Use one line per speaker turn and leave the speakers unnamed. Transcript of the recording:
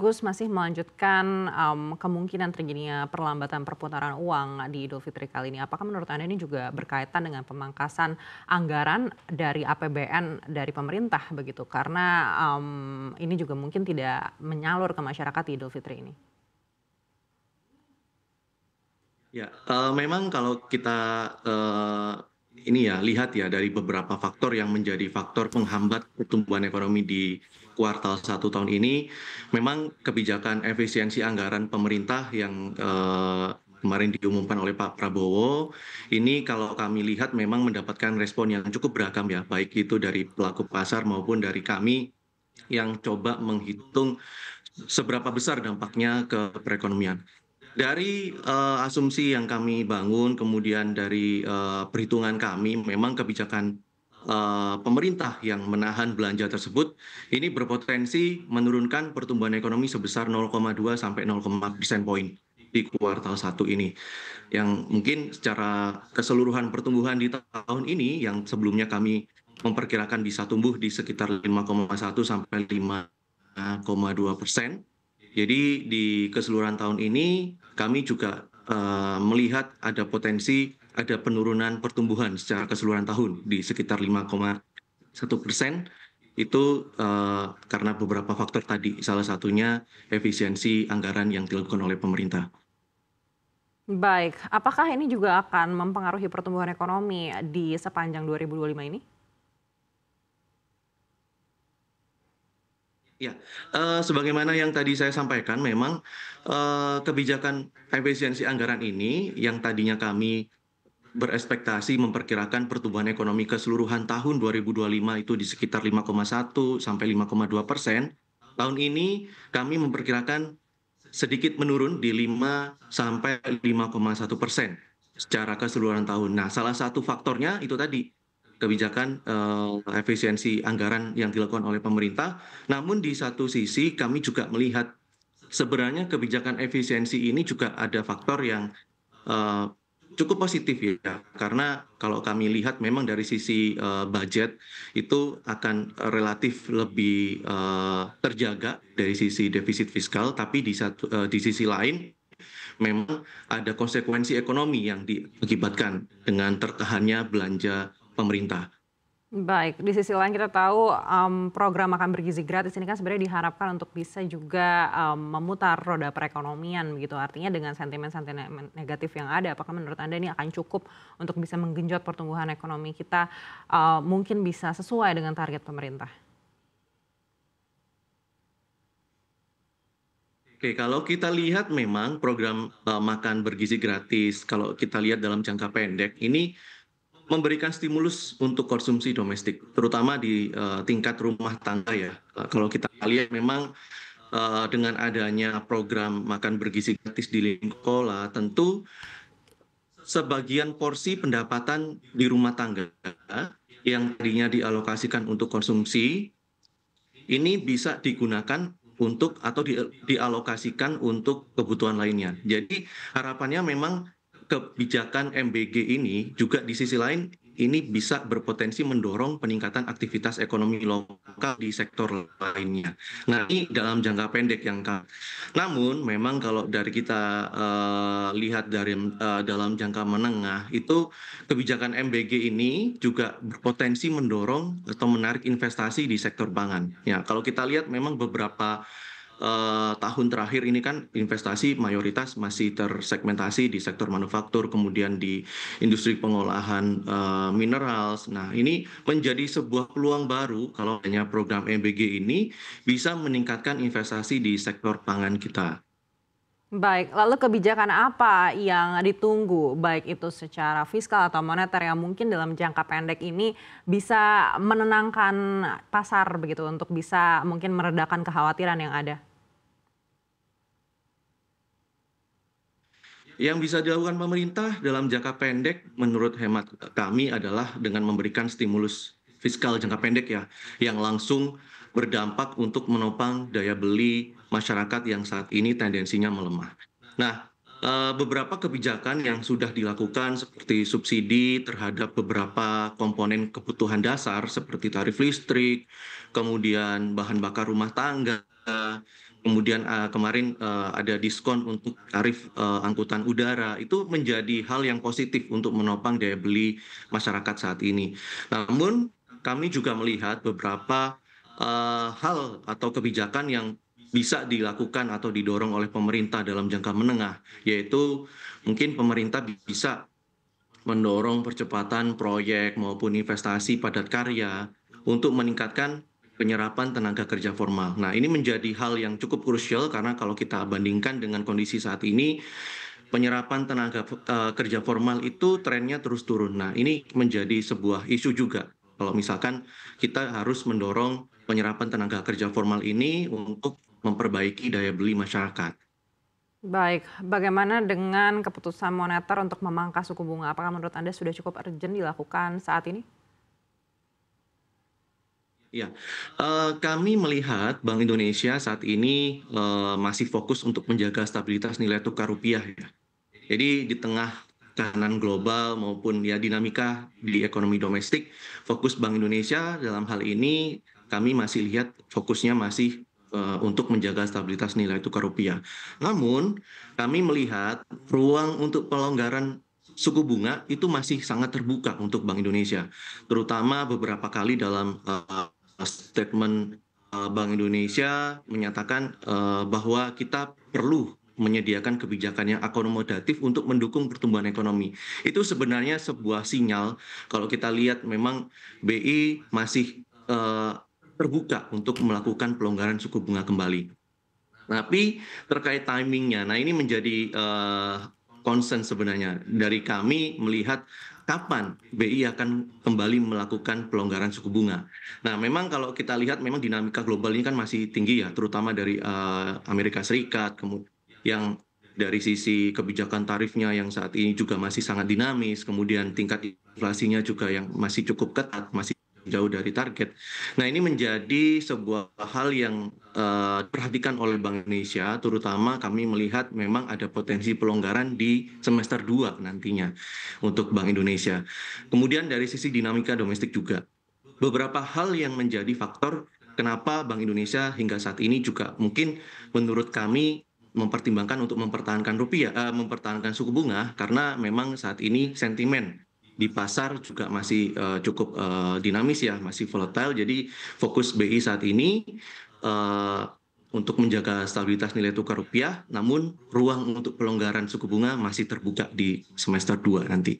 Agus masih melanjutkan kemungkinan terjadinya perlambatan perputaran uang di Idul Fitri kali ini. Apakah menurut Anda ini juga berkaitan dengan pemangkasan anggaran dari APBN dari pemerintah begitu? Karena ini juga mungkin tidak menyalur ke masyarakat di Idul Fitri ini.
Ya, memang kalau kita, ini ya, lihat ya dari beberapa faktor yang menjadi faktor penghambat pertumbuhan ekonomi di kuartal 1 tahun ini, memang kebijakan efisiensi anggaran pemerintah yang, kemarin diumumkan oleh Pak Prabowo, ini kalau kami lihat memang mendapatkan respon yang cukup beragam ya, baik itu dari pelaku pasar maupun dari kami yang coba menghitung seberapa besar dampaknya ke perekonomian. Dari asumsi yang kami bangun, kemudian dari perhitungan kami, memang kebijakan pemerintah yang menahan belanja tersebut ini berpotensi menurunkan pertumbuhan ekonomi sebesar 0,2 sampai 0,4 persen poin di kuartal 1 ini. Yang mungkin secara keseluruhan pertumbuhan di tahun ini yang sebelumnya kami memperkirakan bisa tumbuh di sekitar 5,1 sampai 5,2%. Jadi di keseluruhan tahun ini kami juga melihat ada potensi ada penurunan pertumbuhan secara keseluruhan tahun di sekitar 5,1%. Itu karena beberapa faktor tadi, salah satunya efisiensi anggaran yang dilakukan oleh pemerintah.
Baik, apakah ini juga akan mempengaruhi pertumbuhan ekonomi di sepanjang 2025 ini?
Ya, sebagaimana yang tadi saya sampaikan, memang kebijakan efisiensi anggaran ini yang tadinya kami berekspektasi memperkirakan pertumbuhan ekonomi keseluruhan tahun 2025 itu di sekitar 5,1 sampai 5,2%. Tahun ini kami memperkirakan sedikit menurun di 5 sampai 5,1% secara keseluruhan tahun. Nah, salah satu faktornya itu tadi kebijakan efisiensi anggaran yang dilakukan oleh pemerintah. Namun di satu sisi kami juga melihat sebenarnya kebijakan efisiensi ini juga ada faktor yang eh, cukup positif ya, karena kalau kami lihat memang dari sisi budget itu akan relatif lebih terjaga dari sisi defisit fiskal, tapi di sisi lain memang ada konsekuensi ekonomi yang diakibatkan dengan tertahannya belanja pemerintah.
Baik, di sisi lain kita tahu program makan bergizi gratis ini kan sebenarnya diharapkan untuk bisa juga memutar roda perekonomian begitu. Artinya dengan sentimen-sentimen negatif yang ada, apakah menurut Anda ini akan cukup untuk bisa menggenjot pertumbuhan ekonomi kita mungkin bisa sesuai dengan target pemerintah?
Oke, kalau kita lihat memang program makan bergizi gratis, kalau kita lihat dalam jangka pendek, ini memberikan stimulus untuk konsumsi domestik, terutama di tingkat rumah tangga ya. Kalau kita lihat memang dengan adanya program makan bergizi gratis di lingkup sekolah, tentu sebagian porsi pendapatan di rumah tangga yang tadinya dialokasikan untuk konsumsi ini bisa digunakan untuk atau dialokasikan untuk kebutuhan lainnya. Jadi harapannya memang kebijakan MBG ini juga di sisi lain ini bisa berpotensi mendorong peningkatan aktivitas ekonomi lokal di sektor lainnya. Nah, ini dalam jangka pendek namun memang kalau dari kita lihat dari dalam jangka menengah itu kebijakan MBG ini juga berpotensi mendorong atau menarik investasi di sektor pangan. Ya, kalau kita lihat memang beberapa tahun terakhir ini kan investasi mayoritas masih tersegmentasi di sektor manufaktur, kemudian di industri pengolahan mineral. Nah, ini menjadi sebuah peluang baru kalau hanya program MBG ini bisa meningkatkan investasi di sektor pangan kita.
Baik, lalu kebijakan apa yang ditunggu, baik itu secara fiskal atau moneter yang mungkin dalam jangka pendek ini bisa menenangkan pasar begitu untuk bisa mungkin meredakan kekhawatiran yang ada?
Yang bisa dilakukan pemerintah dalam jangka pendek menurut hemat kami adalah dengan memberikan stimulus fiskal jangka pendek ya, yang langsung berdampak untuk menopang daya beli masyarakat yang saat ini tendensinya melemah. Nah, beberapa kebijakan yang sudah dilakukan seperti subsidi terhadap beberapa komponen kebutuhan dasar seperti tarif listrik, kemudian bahan bakar rumah tangga, kemudian kemarin ada diskon untuk tarif angkutan udara, itu menjadi hal yang positif untuk menopang daya beli masyarakat saat ini. Namun kami juga melihat beberapa hal atau kebijakan yang bisa dilakukan atau didorong oleh pemerintah dalam jangka menengah, yaitu mungkin pemerintah bisa mendorong percepatan proyek maupun investasi padat karya untuk meningkatkan penyerapan tenaga kerja formal. Nah, ini menjadi hal yang cukup krusial karena kalau kita bandingkan dengan kondisi saat ini, penyerapan tenaga kerja formal itu trennya terus turun. Nah, ini menjadi sebuah isu juga. Kalau misalkan kita harus mendorong penyerapan tenaga kerja formal ini untuk memperbaiki daya beli masyarakat.
Baik, bagaimana dengan keputusan moneter untuk memangkas suku bunga? Apakah menurut Anda sudah cukup urgent dilakukan saat ini?
Ya, kami melihat Bank Indonesia saat ini masih fokus untuk menjaga stabilitas nilai tukar rupiah ya. Jadi di tengah tekanan global maupun ya dinamika di ekonomi domestik, fokus Bank Indonesia dalam hal ini kami masih lihat fokusnya masih untuk menjaga stabilitas nilai tukar rupiah. Namun kami melihat ruang untuk pelonggaran suku bunga itu masih sangat terbuka untuk Bank Indonesia, terutama beberapa kali dalam statement Bank Indonesia menyatakan bahwa kita perlu menyediakan kebijakan yang akomodatif untuk mendukung pertumbuhan ekonomi. Itu sebenarnya sebuah sinyal kalau kita lihat memang BI masih terbuka untuk melakukan pelonggaran suku bunga kembali. Tapi terkait timingnya, nah ini menjadi concern sebenarnya dari kami melihat kapan BI akan kembali melakukan pelonggaran suku bunga. Nah, memang kalau kita lihat memang dinamika global ini kan masih tinggi ya, terutama dari Amerika Serikat, kemudian yang dari sisi kebijakan tarifnya yang saat ini juga masih sangat dinamis, kemudian tingkat inflasinya juga yang masih cukup ketat, masih jauh dari target. Nah, ini menjadi sebuah hal yang diperhatikan oleh Bank Indonesia, terutama kami melihat memang ada potensi pelonggaran di semester 2 nantinya untuk Bank Indonesia. Kemudian dari sisi dinamika domestik juga, beberapa hal yang menjadi faktor kenapa Bank Indonesia hingga saat ini juga mungkin menurut kami mempertimbangkan untuk mempertahankan rupiah, mempertahankan suku bunga karena memang saat ini sentimen di pasar juga masih cukup dinamis ya, masih volatile. Jadi fokus BI saat ini uh, untuk menjaga stabilitas nilai tukar rupiah, namun ruang untuk pelonggaran suku bunga masih terbuka di semester 2 nanti.